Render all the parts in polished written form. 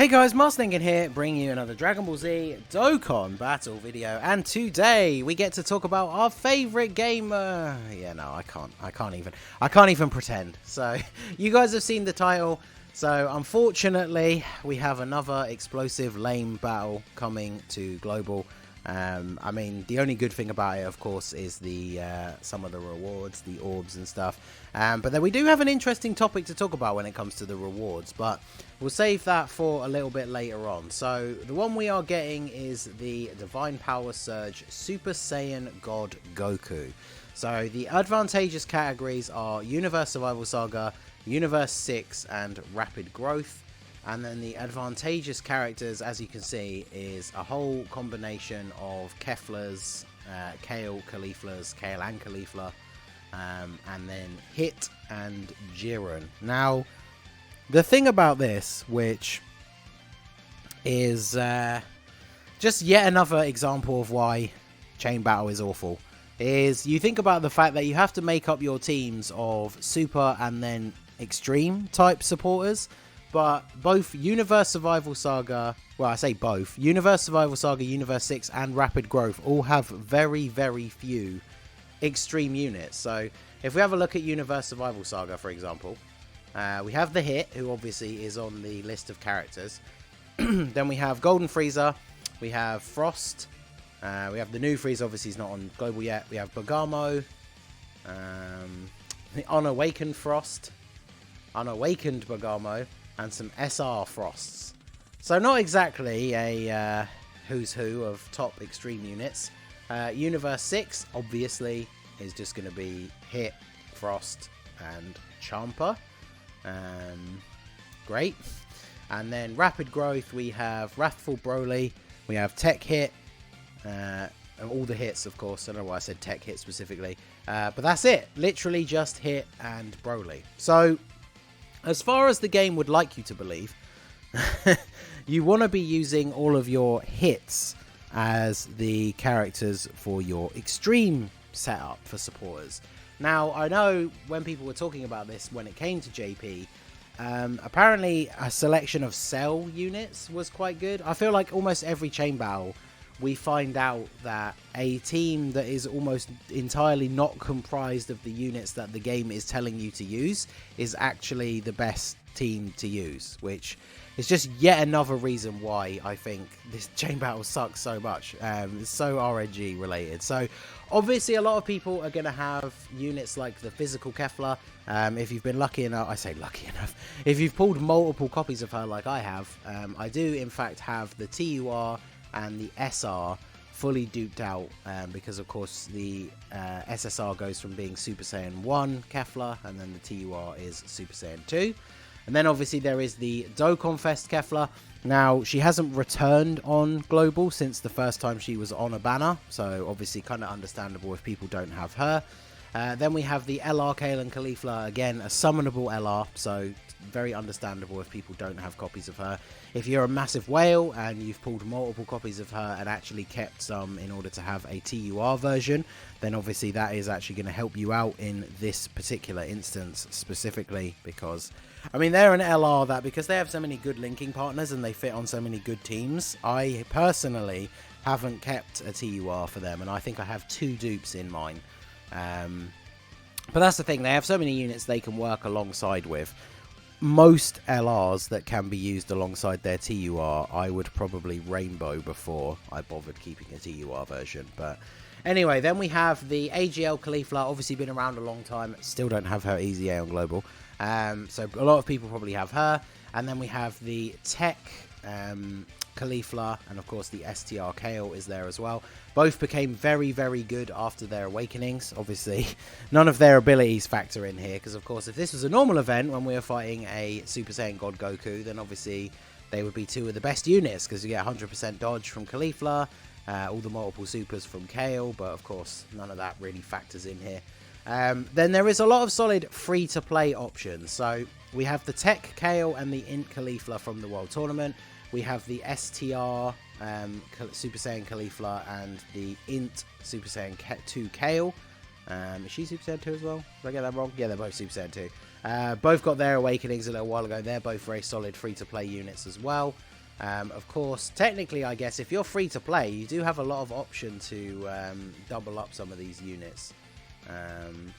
Hey guys, Marslingan here, bringing you another Dragon Ball Z Dokkan battle video, and today we get to talk about our favourite gamer. Yeah, no, I can't even pretend. So, you guys have seen the title, so unfortunately, we have another explosive lame battle coming to Global. I mean, the only good thing about it, of course, is the some of the rewards, the orbs and stuff. But then we do have an interesting topic to talk about when it comes to the rewards, but we'll save that for a little bit later on. So the one we are getting is the Divine Power Surge Super Saiyan God Goku. So the advantageous categories are Universe Survival Saga, Universe 6, and Rapid Growth. And then the advantageous characters, as you can see, is a whole combination of Keflas, Kale, Cauliflas, Kale and Caulifla, and then Hit and Jiren. Now, the thing about this, which is just yet another example of why Chain Battle is awful, is you think about the fact that you have to make up your teams of Super and then Extreme type supporters. But both Universe Survival Saga, well, I say both, Universe Survival Saga, Universe 6 and Rapid Growth all have very, very few extreme units. So if we have a look at Universe Survival Saga, for example, we have the Hit, who obviously is on the list of characters. Then we have Golden Frieza, we have Frost, we have the new Frieza, obviously he's not on Global yet. We have Bergamo, the Unawakened Frost, Unawakened Bergamo, and some SR Frosts. So not exactly a who's who of top extreme units. Universe 6, obviously, is just going to be Hit, Frost, and Champa. Great. And then Rapid Growth, we have Wrathful Broly, we have Tech Hit, all the hits, of course. I don't know why I said Tech Hit specifically. But that's it. Literally just Hit and Broly. So, as far as the game would like you to believe, you want to be using all of your hits as the characters for your extreme setup for supporters. Now, I know when people were talking about this when it came to JP, apparently a selection of Cell units was quite good. I feel like almost every chain battle, we find out that a team that is almost entirely not comprised of the units that the game is telling you to use is actually the best team to use, which is just yet another reason why I think this chain battle sucks so much. It's so RNG related. So obviously a lot of people are going to have units like the physical Kefla. If you've been lucky enough, I say lucky enough, if you've pulled multiple copies of her like I have, I do in fact have the TUR and the SR fully duped out, because of course the SSR goes from being Super Saiyan 1 Kefla, and then the TUR is Super Saiyan 2. And then obviously there is the Dokkan Fest Kefla. Now, she hasn't returned on Global since the first time she was on a banner, so obviously kind of understandable if people don't have her. Then we have the LR Kale and Caulifla, again a summonable LR, so very understandable if people don't have copies of her. If you're a massive whale and you've pulled multiple copies of her and actually kept some in order to have a TUR version, then obviously that is actually going to help you out in this particular instance specifically, because I mean, they're an LR that, because they have so many good linking partners and they fit on so many good teams, I personally haven't kept a TUR for them, and I think I have 2 dupes in mine. But that's the thing, they have so many units they can work alongside with. Most LRs that can be used alongside their TUR, I would probably rainbow before I bothered keeping a TUR version. But anyway, then we have the AGL Caulifla, obviously been around a long time, still don't have her Easy A on Global. So a lot of people probably have her. And then we have the Tech Caulifla, and of course the STR Kale is there as well. Both became very, very good after their awakenings. Obviously, none of their abilities factor in here, because of course if this was a normal event when we were fighting a Super Saiyan God Goku, then obviously they would be 2 of the best units, because you get 100% dodge from Caulifla, all the multiple supers from Kale, but of course none of that really factors in here. Then there is a lot of solid free-to-play options. So we have the Tech Kale and the Int Caulifla from the World Tournament. We have the STR Super Saiyan Caulifla and the Int Super Saiyan 2 Kale. Is she Super Saiyan 2 as well? Did I get that wrong? Yeah, they're both Super Saiyan 2. Both got their awakenings a little while ago. They're both very solid free-to-play units as well. Of course, technically, I guess, if you're free to play, you do have a lot of option to double up some of these units.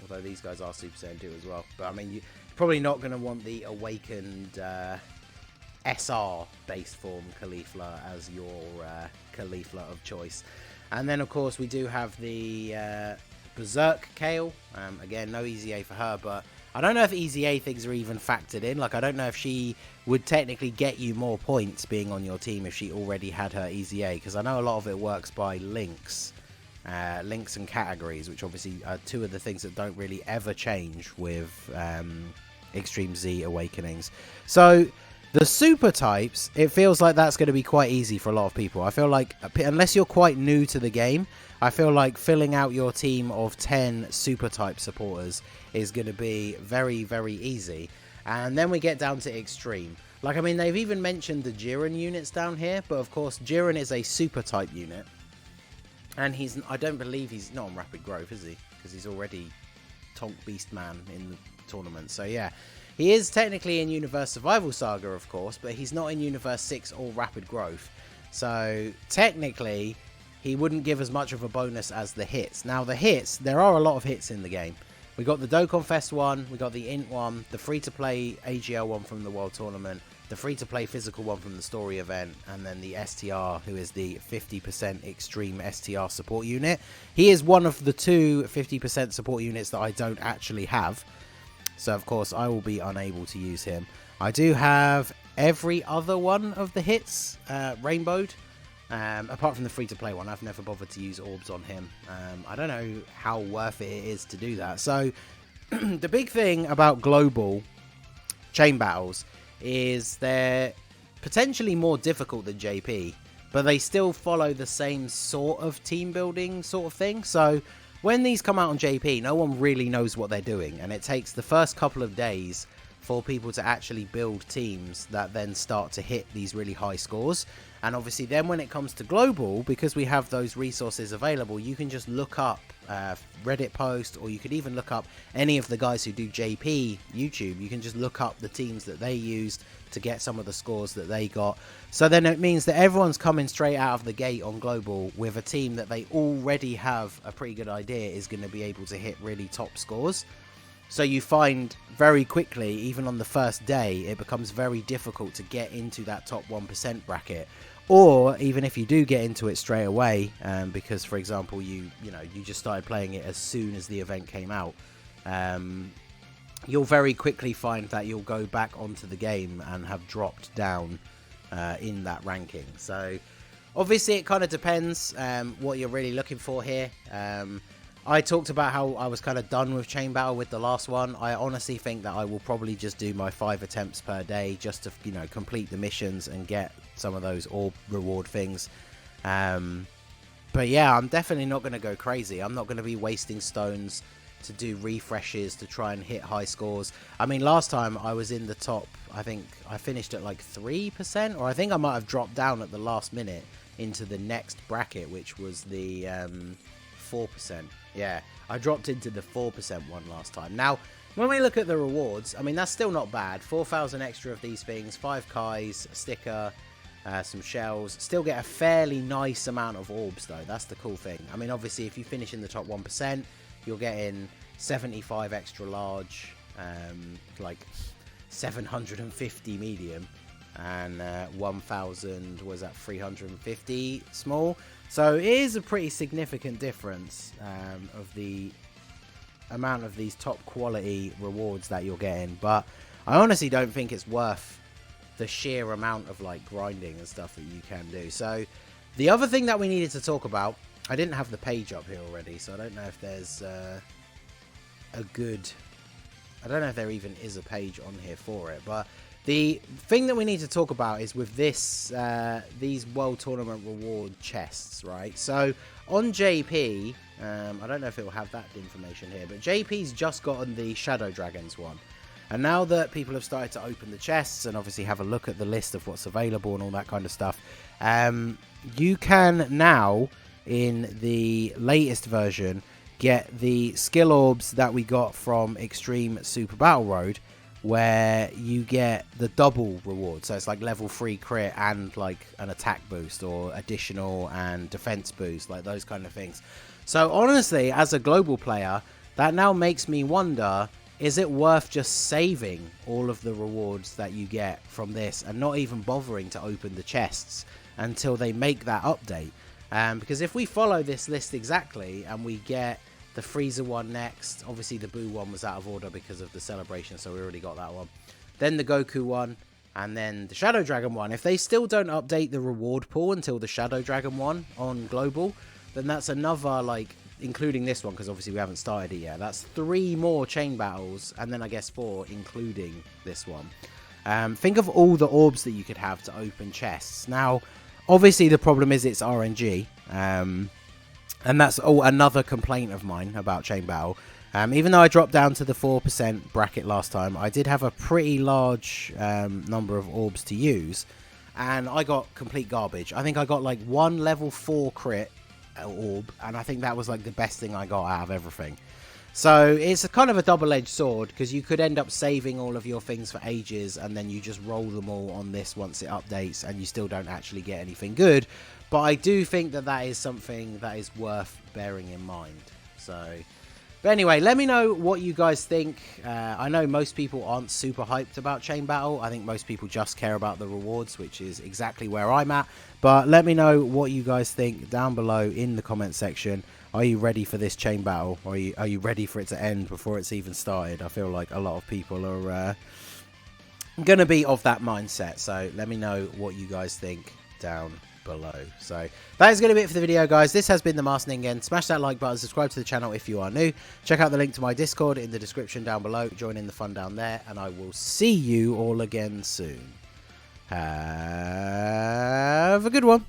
Although these guys are Super Saiyan 2 as well. But, I mean, you're probably not going to want the Awakened SR-based form Caulifla as your Caulifla of choice. And then, of course, we do have the Berserk Kale. Again, no Easy A for her, but I don't know if Easy A things are even factored in. Like, I don't know if she would technically get you more points being on your team if she already had her Easy A, because I know a lot of it works by links. Links and categories, which obviously are two of the things that don't really ever change with Extreme Z Awakenings. So the super types, it feels like that's going to be quite easy for a lot of people. I feel like, unless you're quite new to the game, I feel like filling out your team of 10 super type supporters is going to be very, very easy. And then we get down to extreme. Like, I mean, they've even mentioned the Jiren units down here, but of course Jiren is a super type unit. And I don't believe he's not on Rapid Growth, is he? Because he's already Tonk Beast Man in the tournament. So yeah, he is technically in Universe Survival Saga, of course, but he's not in Universe 6 or Rapid Growth. So technically, he wouldn't give as much of a bonus as the hits. Now the hits, there are a lot of hits in the game. We got the Dokkan Fest one, we got the Int one, the free-to-play AGL one from the World Tournament, the free-to-play physical one from the story event, and then the STR, who is the 50% extreme STR support unit. He is one of the two 50% support units that I don't actually have. So, of course, I will be unable to use him. I do have every other one of the hits rainbowed. Apart from the free-to-play one, I've never bothered to use orbs on him. I don't know how worth it is to do that. So, the big thing about global chain battles is they're potentially more difficult than JP, but they still follow the same sort of team building sort of thing. So, when these come out on JP, no one really knows what they're doing, and it takes the first couple of days for people to actually build teams that then start to hit these really high scores. And obviously then when it comes to global, because we have those resources available, you can just look up Reddit post, or you could even look up any of the guys who do JP YouTube. You can just look up the teams that they used to get some of the scores that they got. So then it means that everyone's coming straight out of the gate on global with a team that they already have a pretty good idea is going to be able to hit really top scores. So you find very quickly, even on the first day, it becomes very difficult to get into that top 1% bracket. Or even if you do get into it straight away, because, for example, you just started playing it as soon as the event came out, you'll very quickly find that you'll go back onto the game and have dropped down in that ranking. So obviously it kind of depends what you're really looking for here. I talked about how I was kind of done with Chain Battle with the last one. I honestly think that I will probably just do my 5 attempts per day just to, complete the missions and get some of those orb reward things. But yeah, I'm definitely not going to go crazy. I'm not going to be wasting stones to do refreshes to try and hit high scores. I mean, last time I was in the top, I think I finished at like 3%, or I think I might have dropped down at the last minute into the next bracket, which was the 4%. Yeah, I dropped into the 4% one last time. Now, when we look at the rewards, I mean, that's still not bad. 4,000 extra of these things, 5 Kais, a sticker, some shells. Still get a fairly nice amount of orbs, though. That's the cool thing. I mean, obviously, if you finish in the top 1%, you're getting 75 extra large, like 750 medium, and 1,000, was that 350 small? So it is a pretty significant difference of the amount of these top quality rewards that you're getting. But I honestly don't think it's worth the sheer amount of like grinding and stuff that you can do. So the other thing that we needed to talk about, I didn't have the page up here already, so I don't know if there's a good, I don't know if there even is a page on here for it, but the thing that we need to talk about is with this, these World Tournament reward chests, right? So on JP, I don't know if it will have that information here, but JP's just gotten the Shadow Dragons one. And now that people have started to open the chests and obviously have a look at the list of what's available and all that kind of stuff, you can now, in the latest version, get the skill orbs that we got from Extreme Super Battle Road, where you get the double reward. So it's like level 3 crit and like an attack boost or additional and defense boost, like those kind of things. So honestly, as a global player, that now makes me wonder, is it worth just saving all of the rewards that you get from this and not even bothering to open the chests until they make that update? Because if we follow this list exactly and we get the Freezer one next, obviously the Boo one was out of order because of the celebration, so we already got that one. Then the Goku one, and then the Shadow Dragon one. If they still don't update the reward pool until the Shadow Dragon one on global, then that's another, like, including this one, because obviously we haven't started it yet, that's 3 more chain battles, and then I guess 4 including this one. Think of all the orbs that you could have to open chests. Now obviously the problem is it's RNG, and that's another complaint of mine about chain battle. Even though I dropped down to the 4% bracket last time, I did have a pretty large number of orbs to use, and I got complete garbage. I think I got like 1 level 4 crit orb, and I think that was like the best thing I got out of everything. So it's a kind of a double-edged sword, because you could end up saving all of your things for ages and then you just roll them all on this once it updates and you still don't actually get anything good. But I do think that that is something that is worth bearing in mind. But anyway, let me know what you guys think. I know most people aren't super hyped about Chain Battle. I think most people just care about the rewards, which is exactly where I'm at. But let me know what you guys think down below in the comment section. Are you ready for this Chain Battle? Or are you ready for it to end before it's even started? I feel like a lot of people are going to be of that mindset. So let me know what you guys think down below. So that is going to be it for the video, guys. This has been the Masked Ningen. Smash that like button, subscribe to the channel if you are new. Check out the link to my Discord in the description down below. Join in the fun down there, and I will see you all again soon. Have a good one.